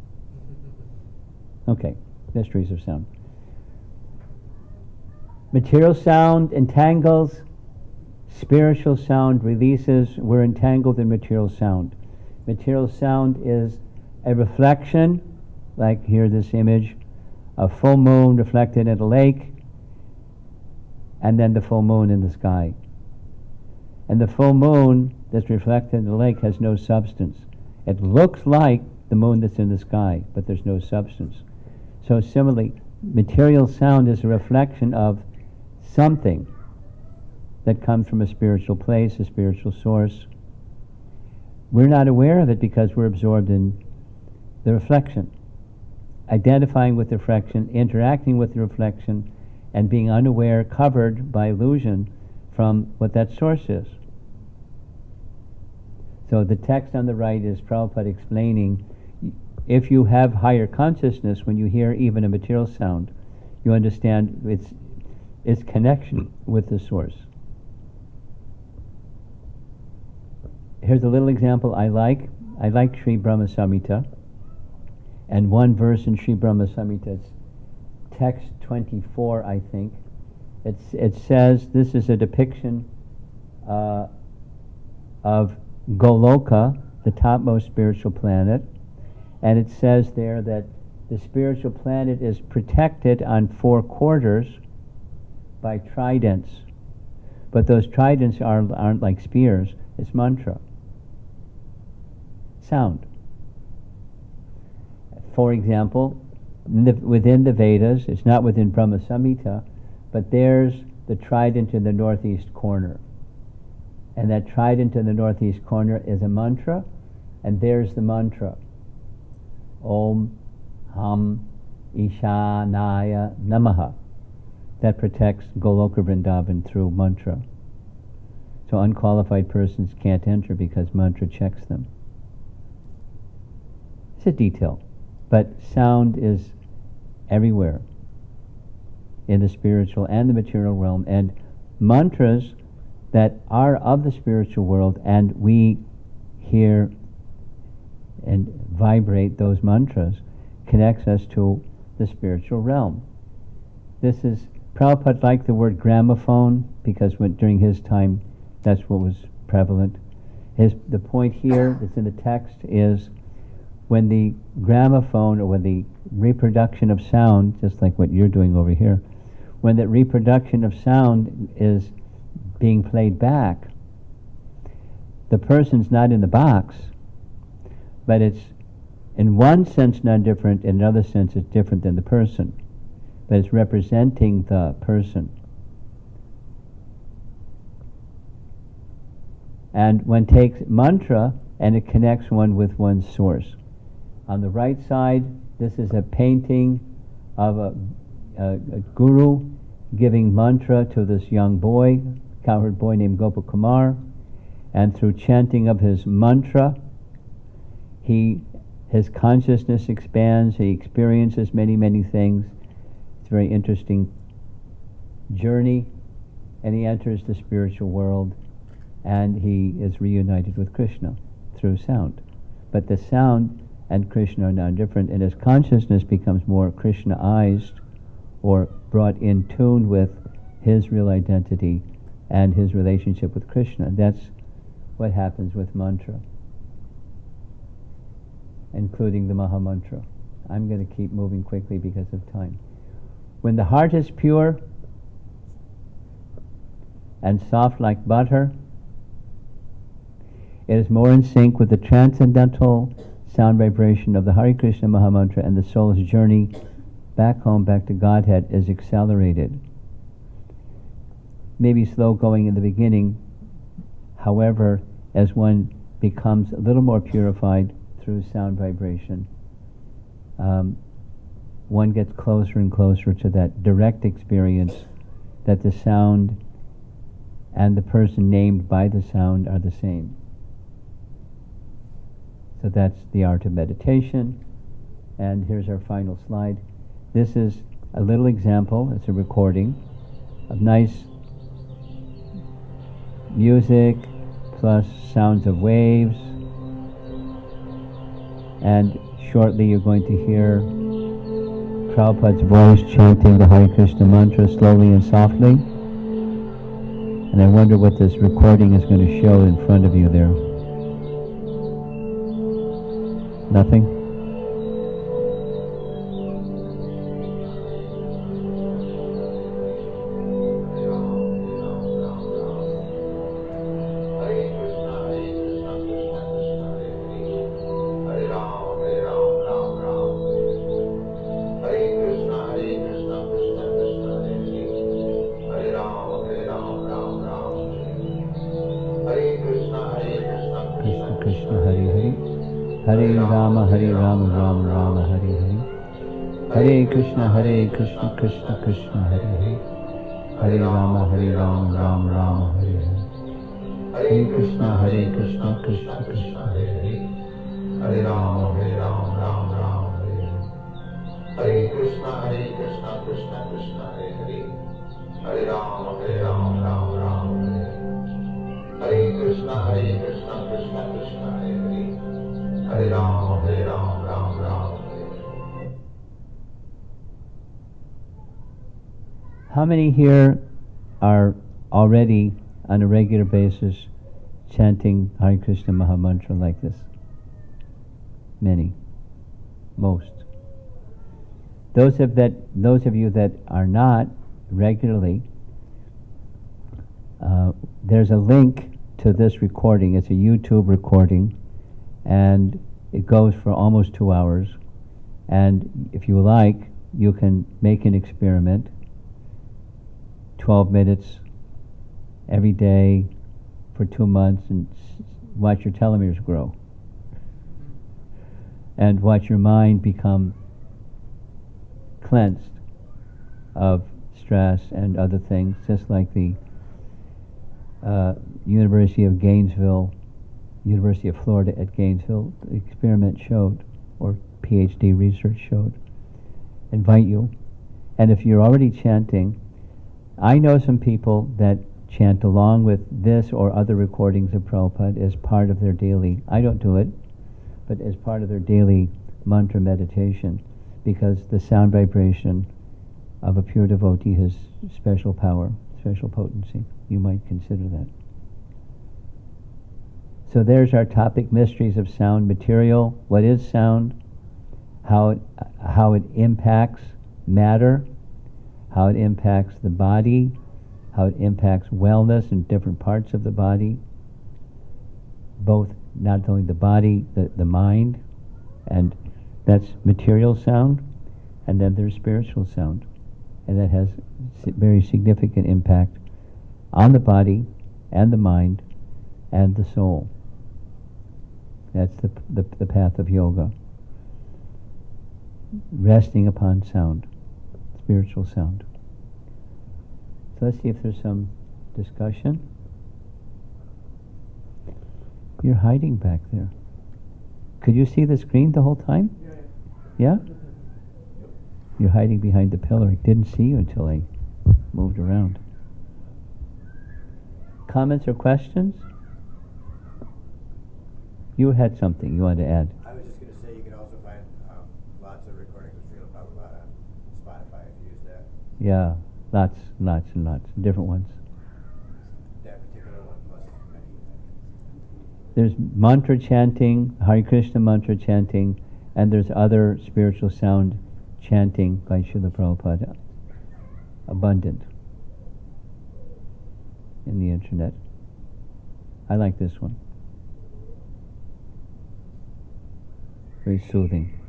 Okay, mysteries of sound. Material sound entangles, spiritual sound releases. We're entangled in material sound. Material sound is a reflection, like here this image, a full moon reflected in a lake, and then the full moon in the sky. And the full moon that's reflected in the lake has no substance. It looks like the moon that's in the sky, but there's no substance. So similarly, material sound is a reflection of something that comes from a spiritual place, a spiritual source. We're not aware of it because we're absorbed in the reflection, identifying with the reflection, interacting with the reflection, and being unaware, covered by illusion from what that source is. So the text on the right is Prabhupada explaining, if you have higher consciousness, when you hear even a material sound, you understand its connection with the source. Here's a little example I like. I like Sri Brahma Samhita. And one verse in Sri Brahma Samhita, it's text 24, I think. It says, this is a depiction of Goloka, the topmost spiritual planet. And it says there that the spiritual planet is protected on 4 quarters by tridents. But those tridents aren't like spears, it's mantra. Sound. For example, within the Vedas, it's not within Brahma Samhita, but there's the trident in the northeast corner. And that trident in the northeast corner is a mantra, and there's the mantra. Om Ham Ishanaya Namaha. That protects Goloka Vrindavan through mantra. So unqualified persons can't enter because mantra checks them. It's a detail, but sound is everywhere in the spiritual and the material realm, and mantras that are of the spiritual world, and we hear and vibrate those mantras, connects us to the spiritual realm. This is, Prabhupada liked the word gramophone because during his time that's what was prevalent. The point here that's in the text is when the gramophone, or when the reproduction of sound, just like what you're doing over here, when that reproduction of sound is being played back, the person's not in the box, but it's in one sense not different, in another sense it's different than the person, but it's representing the person. And one takes mantra and it connects one with one's source. On the right side, this is a painting of a guru giving mantra to this young boy, cowherd boy named Gopakumar, and through chanting of his mantra, his consciousness expands, he experiences many, many things. It's a very interesting journey, and he enters the spiritual world, and he is reunited with Krishna through sound. But the sound and Krishna are now different, and his consciousness becomes more Krishnaized, or brought in tune with his real identity and his relationship with Krishna. And that's what happens with mantra, including the Maha Mantra. I'm going to keep moving quickly because of time. When the heart is pure and soft like butter, it is more in sync with the transcendental sound vibration of the Hare Krishna Maha Mantra, and the soul's journey back home, back to Godhead, is accelerated. Maybe slow going in the beginning, however, as one becomes a little more purified through sound vibration, one gets closer and closer to that direct experience that the sound and the person named by the sound are the same. So that's the art of meditation. And here's our final slide. This is a little example. It's a recording of nice music plus sounds of waves. And shortly you're going to hear Prabhupada's voice chanting the Hare Krishna mantra slowly and softly. And I wonder what this recording is going to show in front of you there. Nothing? Krishna Krishna Hare Hare Hare Rama Rama Rama Hare Hare Hare Krishna Krishna Krishna Hare Hare Hare Rama Rama Rama Hare Hare Hare Krishna Krishna Krishna Hare Hare Hare Rama Rama Rama Hare Hare Hare Krishna Krishna Krishna Hare Hare Hare Rama Rama Rama Hare Hare Hare Krishna Krishna Krishna Hare Hare Hare Rama Rama Rama Hare Hare. How many here are already on a regular basis chanting Hare Krishna Mahamantra like this? Many. Most. Those of you that are not regularly, there's a link to this recording. It's a YouTube recording, and it goes for almost 2 hours. And if you like, you can make an experiment, 12 minutes every day for 2 months, and watch your telomeres grow. And watch your mind become cleansed of stress and other things, just like the University of Florida at Gainesville, the experiment showed, or PhD research showed. Invite you. And if you're already chanting, I know some people that chant along with this or other recordings of Prabhupada as part of their daily, I don't do it, but as part of their daily mantra meditation, because the sound vibration of a pure devotee has special power, special potency. You might consider that. So there's our topic, mysteries of sound material. What is sound? How it impacts matter, how it impacts the body, how it impacts wellness in different parts of the body, both not only the body, the mind, and that's material sound, and then there's spiritual sound, and that has very significant impact on the body and the mind and the soul. That's the path of yoga. Resting upon sound, spiritual sound. So let's see if there's some discussion. You're hiding back there. Could you see the screen the whole time? Yeah? You're hiding behind the pillar. I didn't see you until I moved around. Comments or questions? You had something you wanted to add. I was just going to say you can also find lots of recordings of Srila Prabhupada on Spotify if you use that. Yeah, lots and lots. Different ones. That particular one plus many. There's mantra chanting, Hare Krishna mantra chanting, and there's other spiritual sound chanting by Srila Prabhupada. Abundant in the internet. I like this one. Very soothing.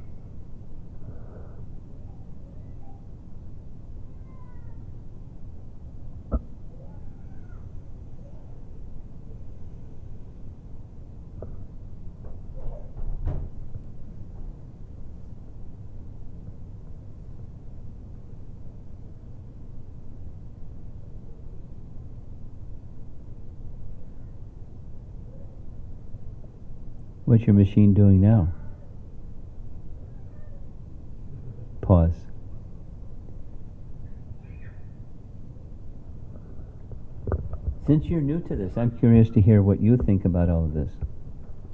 What's your machine doing now? Pause. Since you're new to this, I'm curious to hear what you think about all of this.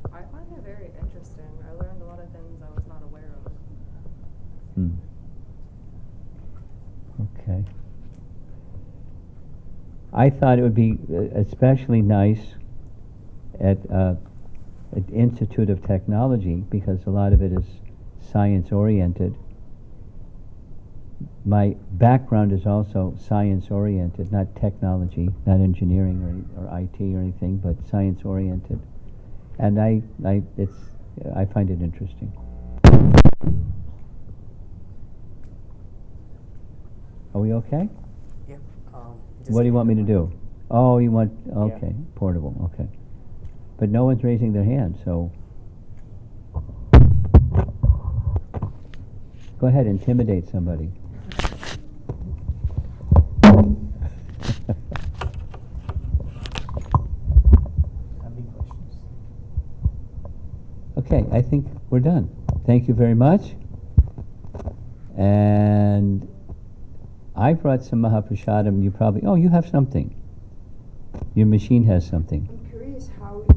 I find it very interesting. I learned a lot of things I was not aware of. Hmm. Okay. I thought it would be especially nice at Institute of Technology, because a lot of it is science oriented. My background is also science oriented, not technology, not engineering or IT or anything, but science oriented. And I find it interesting. Are we okay? Yep. What do you want me to do? Oh, you want, okay, portable, okay. But no one's raising their hand, so. Go ahead, intimidate somebody. Any questions? Okay, I think we're done. Thank you very much. And I brought some Mahaprasadam. You probably, oh, you have something. Your machine has something. I'm curious how it would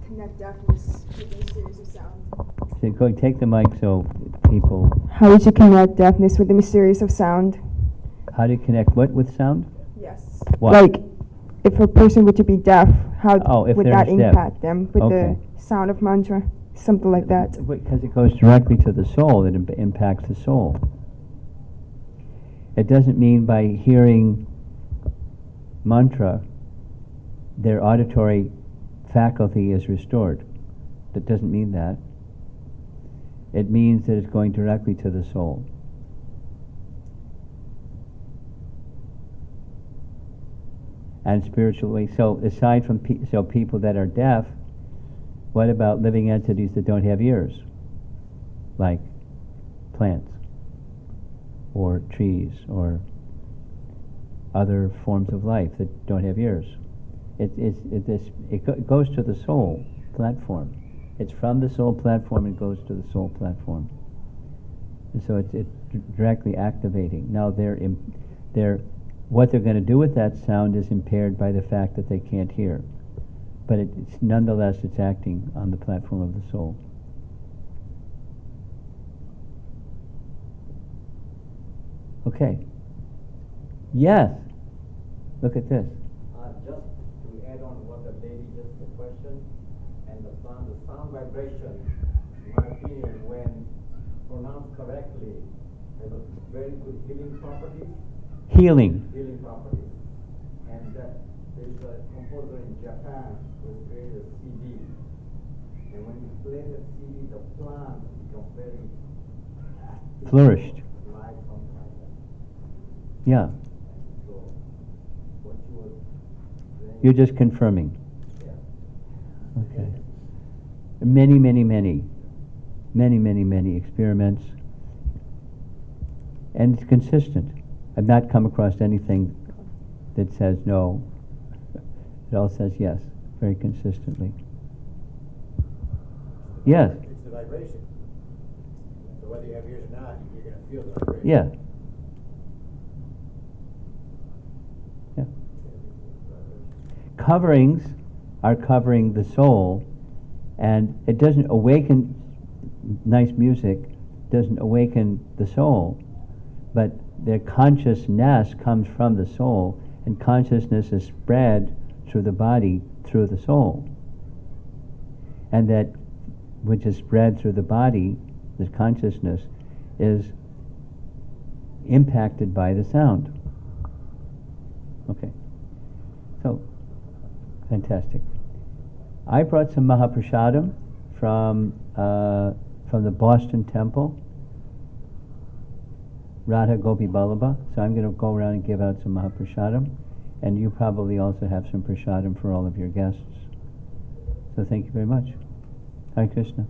connect deafness with the mysterious of sound. So go take the mic so people. How would you connect deafness with the mysterious of sound? How do you connect what with sound? Yes. What? Like, if a person were to be deaf, how If would they're that deaf. impact them with Okay. the sound of mantra? Something like that. Because it goes directly to the soul, it impacts the soul. It doesn't mean by hearing mantra, their auditory faculty is restored. That doesn't mean that. It means that it's going directly to the soul. And spiritually, so aside from people that are deaf, what about living entities that don't have ears? Like plants, or trees, or other forms of life that don't have ears. It goes to the soul platform. It's from the soul platform, it goes to the soul platform. And so it's directly activating. Now what they're going to do with that sound is impaired by the fact that they can't hear. But nonetheless, it's acting on the platform of the soul. Okay. Yes. Look at this. Just to add on what the lady just the question, and the sound vibration, in my opinion, when pronounced correctly, has a very good healing properties. Healing. Healing properties. And there is a composer in Japan who created a CD. And when you play the CD, the plants become very Flourished. like something like that. Yeah. So what you were saying. You're just confirming. Yeah. Okay. Many experiments. And it's consistent. I've not come across anything that says no. It all says yes, very consistently. Yes. It's the vibration. So whether you have ears or not, you're going to feel the vibration. Yeah. Yeah. Coverings are covering the soul, and it doesn't awaken, nice music doesn't awaken the soul, but their consciousness comes from the soul, and consciousness is spread through the body through the soul. And that which is spread through the body, this consciousness, is impacted by the sound. Okay. So, fantastic. I brought some Mahaprasadam from the Boston Temple, Radha Gopi Ballabha. So I'm going to go around and give out some Mahaprasadam, and you probably also have some prasadam for all of your guests. So thank you very much. Hare Krishna.